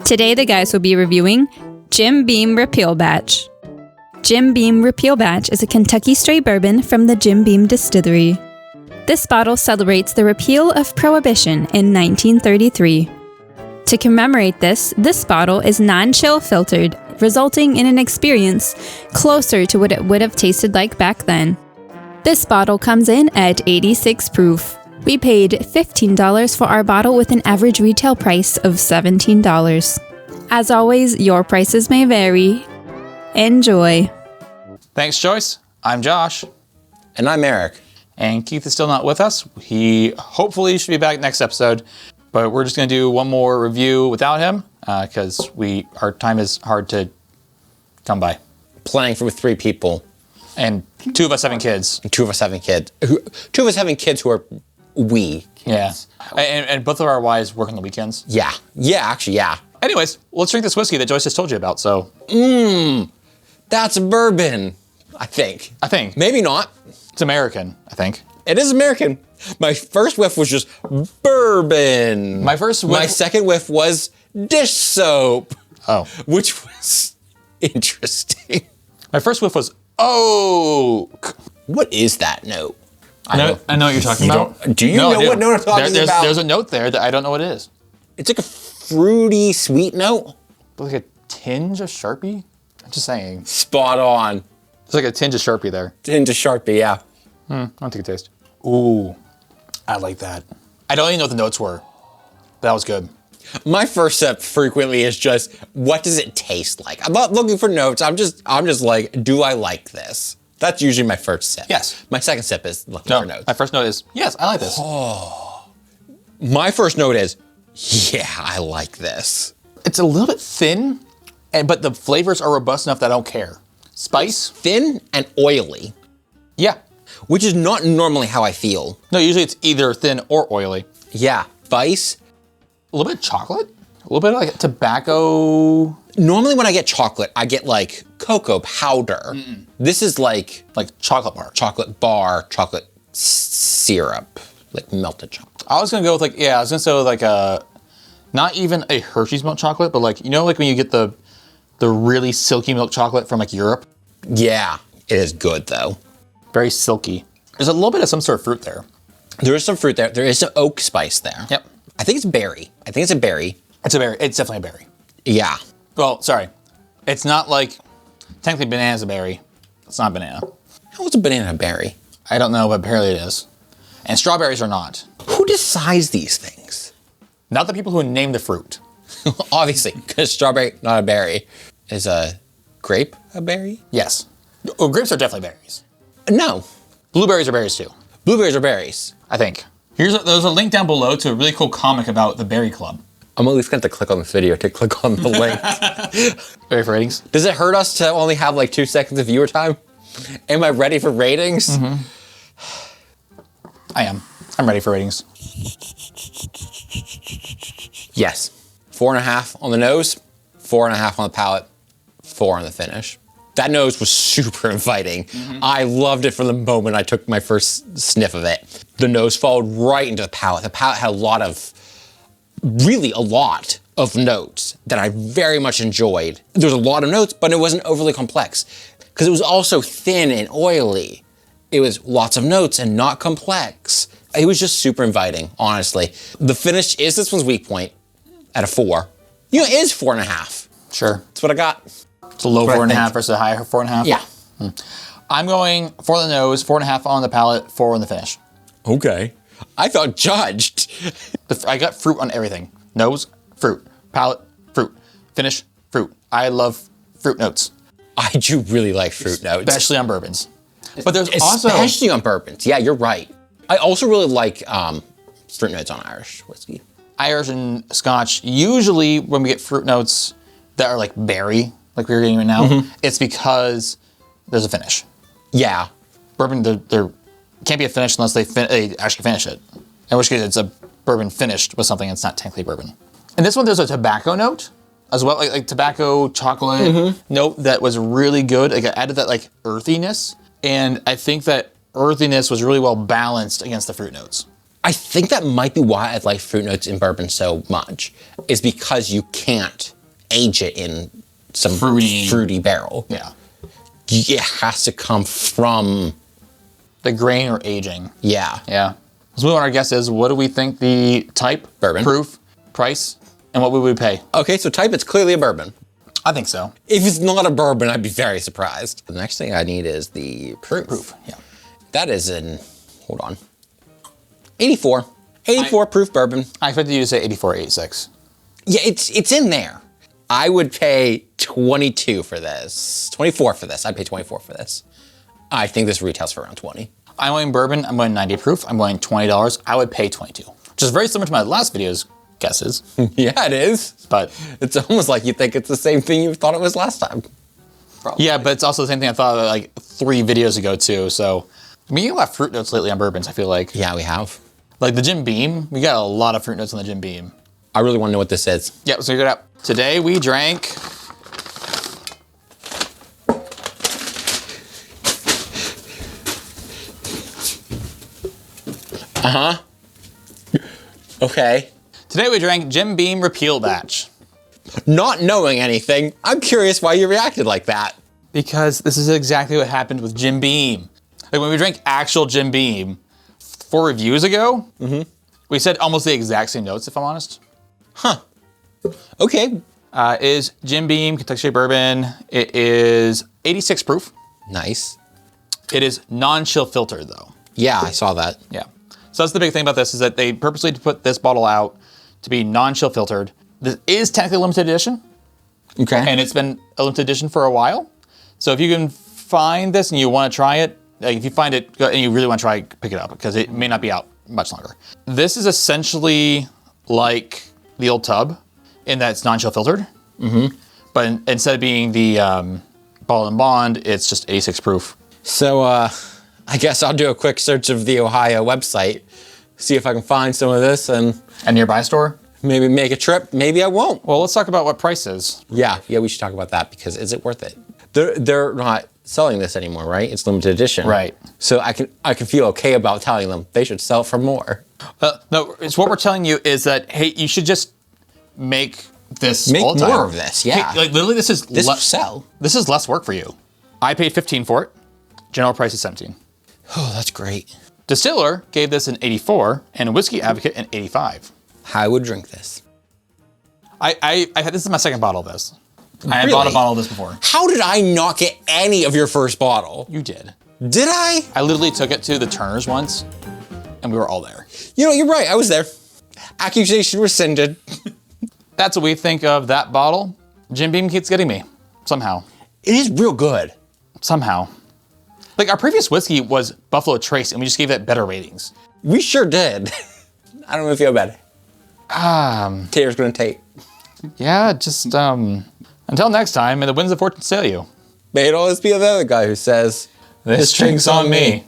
Today the guys will be reviewing Jim Beam Repeal Batch. Jim Beam Repeal Batch is a Kentucky straight bourbon from the Jim Beam Distillery. This bottle celebrates the repeal of prohibition in 1933. To commemorate this bottle is non-chill filtered, resulting in an experience closer to what it would have tasted like back then. This bottle comes in at 86 proof. We paid $15 for our bottle with an average retail price of $17. As always, your prices may vary. Enjoy. Thanks, Joyce. I'm Josh. And I'm Eric. And Keith is still not with us. He hopefully should be back next episode, but we're just going to do one more review without him because our time is hard to come by. Playing for 3 people. And 2 of us having kids. And 2 of us having kids. 2 of us having kids who are we. Yeah. And both of our wives work on the weekends. Yeah. Yeah, actually, yeah. Anyways, let's drink this whiskey that Joyce just told you about, so. That's bourbon, I think. Maybe not. It's American, I think. It is American. My first whiff was just bourbon. My second whiff was dish soap. Oh. Which was interesting. My first whiff was oak. What is that note? I know what you're talking about. Do you know what note I'm talking about? There's a note there that I don't know what it is. It's like a fruity, sweet note. But like a tinge of Sharpie? I'm just saying. Spot on. There's like a tinge of Sharpie there. Tinge of Sharpie, yeah. I'll take a taste. Ooh, I like that. I don't even know what the notes were. But that was good. My first sip frequently is just, what does it taste like? I'm not looking for notes. I'm just like, do I like this? That's usually my first sip. Yes. My second sip is looking for notes. My first note is, yes, I like this. Oh. My first note is, yeah, I like this. It's a little bit thin, but the flavors are robust enough that I don't care. Spice. Thin and oily. Yeah. Which is not normally how I feel. No, usually it's either thin or oily. Yeah. Spice. A little bit of chocolate. A little bit of like tobacco. Normally when I get chocolate, I get like cocoa powder. This is like chocolate bar. Chocolate bar, chocolate syrup, like melted chocolate. I was gonna go with like a, not even a Hershey's milk chocolate, but like, you know, like when you get the really silky milk chocolate from like Europe? Yeah, it is good though. Very silky. There's a little bit of some sort of fruit there. There is some fruit there. There is some oak spice there. Yep. I think it's berry. I think it's a berry. It's a berry. It's definitely a berry. Yeah. Well, sorry. It's not like, technically banana's a berry. It's not a banana. How is a banana a berry? I don't know, but apparently it is. And strawberries are not. Who decides these things? Not the people who name the fruit. Obviously, because strawberry, not a berry. Is a grape a berry? Yes. Oh, grapes are definitely berries. No. Blueberries are berries too. Blueberries are berries. I think. There's a link down below to a really cool comic about the berry club. I'm at least going to click on this video to click on the link. Ready for ratings? Does it hurt us to only have like 2 seconds of viewer time? Am I ready for ratings? I am. I'm ready for ratings. Yes. 4.5 on the nose, 4.5 on the palate, 4 on the finish. That nose was super inviting. I loved it from the moment I took my first sniff of it. The nose followed right into the palate. The palate had a lot of notes that I very much enjoyed. There was a lot of notes, but it wasn't overly complex because it was also thin and oily. It was lots of notes and not complex. It was just super inviting, honestly. The finish is this one's weak point at a 4. You know, it is 4.5. Sure. That's what I got. It's a low 4.5 versus a high 4.5? Yeah. I'm going 4 on the nose, 4.5 on the palate, 4 on the finish. Okay. I felt judged. I got fruit on everything. Nose, fruit. Palate, fruit. Finish, fruit. I love fruit notes. I do really like fruit notes. Especially on bourbons. But there's also... Especially on bourbons. Yeah, you're right. I also really like fruit notes on Irish whiskey. Irish and Scotch, usually when we get fruit notes that are like berry, like we're getting right now, it's because there's a finish. Yeah. Bourbon, there can't be a finish unless they actually finish it. In which case it's a bourbon finished with something that's not technically bourbon. In this one, there's a tobacco note as well, like tobacco, chocolate note that was really good. Like it added that like earthiness. And I think that earthiness was really well balanced against the fruit notes. I think that might be why I like fruit notes in bourbon so much, is because you can't age it in some fruity barrel. Yeah. It has to come from the grain or aging. Yeah. Yeah. So our guess is, what do we think the type, bourbon, proof, price, and what would we pay? Okay, so type, it's clearly a bourbon. I think so. If it's not a bourbon, I'd be very surprised. The next thing I need is the proof. Yeah. That is hold on, 84. 84 proof bourbon. I expected you to say 84, 86. Yeah, it's in there. I would pay 22 for this. 24 for this. I'd pay 24 for this. I think this retails for around 20. I'm going bourbon. I'm going 90 proof. I'm going $20. I would pay 22, which is very similar to my last video's guesses. Yeah, it is. But it's almost like you think it's the same thing you thought it was last time. Probably. Yeah, but it's also the same thing I thought like 3 videos ago too. So we got a lot of fruit notes lately on bourbons, I feel like. Yeah, we have. Like the Jim Beam, we got a lot of fruit notes on the Jim Beam. I really want to know what this is. Yeah, let's figure it out. Today we drank... Okay. Today we drank Jim Beam Repeal Batch. Not knowing anything, I'm curious why you reacted like that. Because this is exactly what happened with Jim Beam. Like when we drank actual Jim Beam 4 reviews ago, we said almost the exact same notes, if I'm honest. Huh. Okay. Is Jim Beam Kentucky Straight Bourbon. It is 86 proof. Nice. It is non-chill filtered though. Yeah, I saw that. Yeah. So that's the big thing about this, is that they purposely put this bottle out to be non-chill filtered. This is technically a limited edition. Okay. And it's been a limited edition for a while. So if you can find this and you want to try it, like if you find it and you really want to try it, pick it up, because it may not be out much longer. This is essentially like the old tub in that it's non-chill filtered. But instead of being the bottle and bond, it's just 86 proof. So I guess I'll do a quick search of the Ohio website, see if I can find some of this and A nearby store? maybe make a trip. Maybe I won't. Well, let's talk about what price is. Yeah, we should talk about that, because is it worth it? They're not selling this anymore, right? It's limited edition. Right. So I can feel okay about telling them they should sell for more. No, it's what we're telling you is that, hey, you should just make this Make all the time. more of this, yeah. Hey, like literally this is This will sell. This is less work for you. I paid 15 for it. General price is 17. Oh, that's great. Distiller gave this an 84 and Whiskey Advocate an 85. I would drink this. I had, this is my second bottle of this. I had Really? bought a bottle of this before. How did I not get any of your first bottle? You did. Did I? I literally took it to the Turners once and we were all there. You know, you're right. I was there. Accusation rescinded. That's what we think of that bottle. Jim Beam keeps getting me. Somehow. It is real good. Somehow. Like our previous whiskey was Buffalo Trace and we just gave that better ratings. We sure did. I don't know if you feel bad. Taylor's gonna tape. Yeah, just until next time, may the winds of fortune sail you. May it always be the other guy who says, This drink's on me.